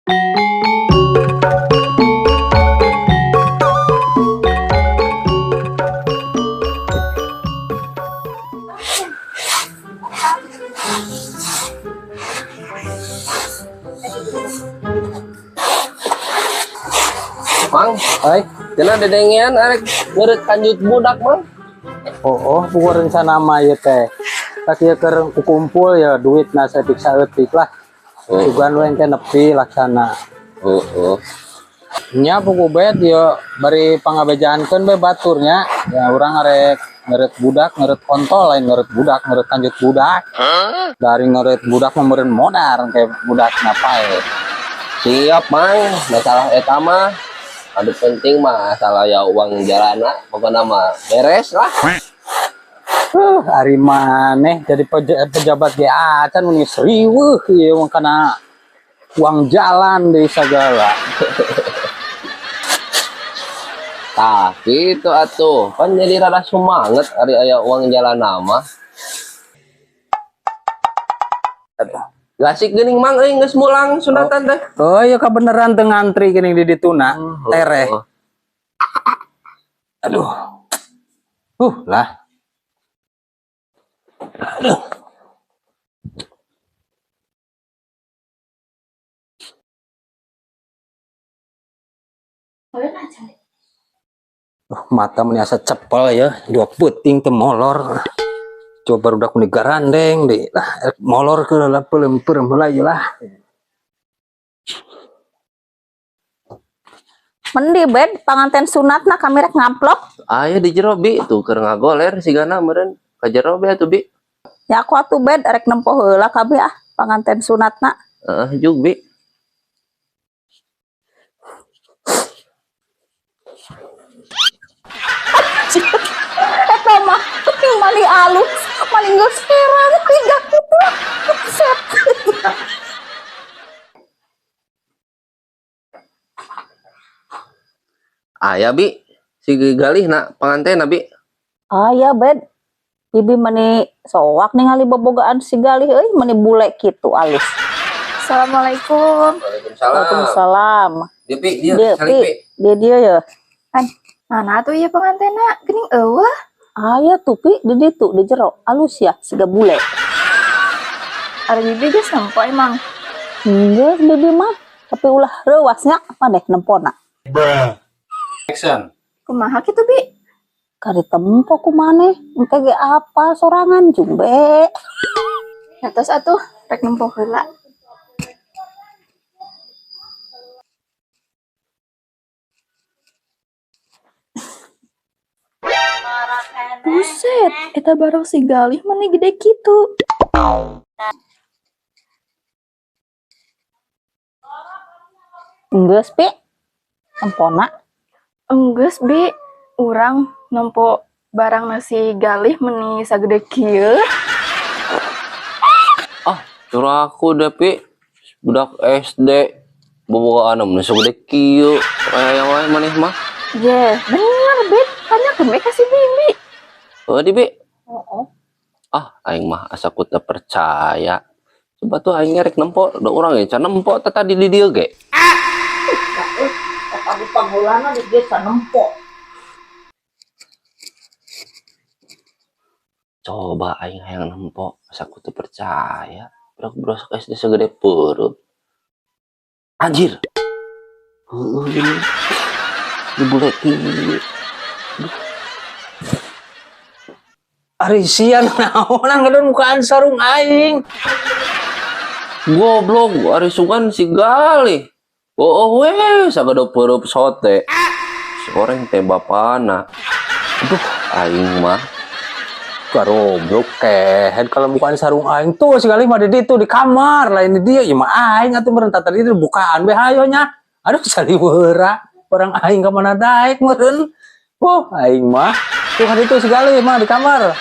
Mang, jangan dedengian arek ngeureut kanjut budak, Mang. Oh, bukan rencana mah ya teh. Tak ieu keur kukumpul ya duit na saeutik saeutik lah. Sugan we engke nepi laksana. Nya buku bet ya bari pangabejaankeun be baturnya. Ya urang arek ngeureut budak, ngeureut kontol lain ngeureut budak, ngeureut kanjut budak. Dari ngeureut budak mah meureun modar engke budak napae. Siap, Mang. Masalah eta mah anu penting mah asal aya uang jalana, pokokna mah beres lah. Ari maneh jadi pejabat ge acan mun seriweuh ieu mah kana uang jalan deui sagala. Tah, gitu atuh. Kan jadi rada semangat ari aya uang jalan mah. Gasik geuning Mang euy geus mulang sunatan teh. Oh iya kebeneran teu ngantri geuning di dituna tereh. Aduh. Lah. Aduh. Mata mun asa cepel ya, dua peuting teu molor. Coba udah meni garandeng deh. Lah molor ke lah pelem-pelem heula lah. Mendi bed panganten sunatna kami rek ngamplok. Aya di jero Bi tuh keur ngagoler sigana meureun ka jero be atuh Bi. Ya aku atuh bed rek nempo heula kabeh panganten sunatna. Heeh jug Bi. Eta mah teuing mani alus, mani geus heran tiga kitu. Set. Aya Bi si galihna pangantena Bi. Aya bed. Bibi mani soak ningali bobogaan si galih euy mani bule kitu alus. Assalamualaikum. Waalaikumsalam. Dia Pi, dia Dia salik Pi. dia ya. Mana tuh ya pengantena geuning eueuh. Aya tuh pi di ditu di jero alus ya siga bule. Ari bibi geus nempo emang. Geus bibi mah tapi ulah reuasnya pandek nempona. Action. Kumaha kitu bi? Kari tempo ku maneh engke ge apa sorangan jumbe. Atos atuh rek nempo heula. Buset, eta barang si galih mani gede kitu. Geus pi nempona. Enggeus bi, urang nempo barang nasi galih meni sagede kieu. Curah aku deh Pi. Budak SD bobogaan mah segede kieu. Aya wae maneh mah. Ye, bener bet, tanyakeun we ka si bibi. Di Bi. Aing mah asa ku teu percaya. Coba tuh aing rek nempo, da urang ge can nempo teh tadi di dieu ge. Adu panggulana di desa nempo. Coba aing hayang nempo, asa ku teu percaya. Budak SD segede perut. Anjir. Heueuh ini. Di bule kieu. Ari sian naon ngeudeun mukaan sarung aing. Goblok, ari sugan si galih. Oh we, sagede pereup sote. Soreng teh bapana. Aduh, aing mah Garoblok kehen kalau bukan sarung aing tuh sekali mah di ditu di kamar lain di dia ya mah aing atuh meureun tata ditu bukaan we hayo nya. Aduh saliweura orang aing ka mana daek meureun. Aing mah tuh kan itu segala mah di kamar.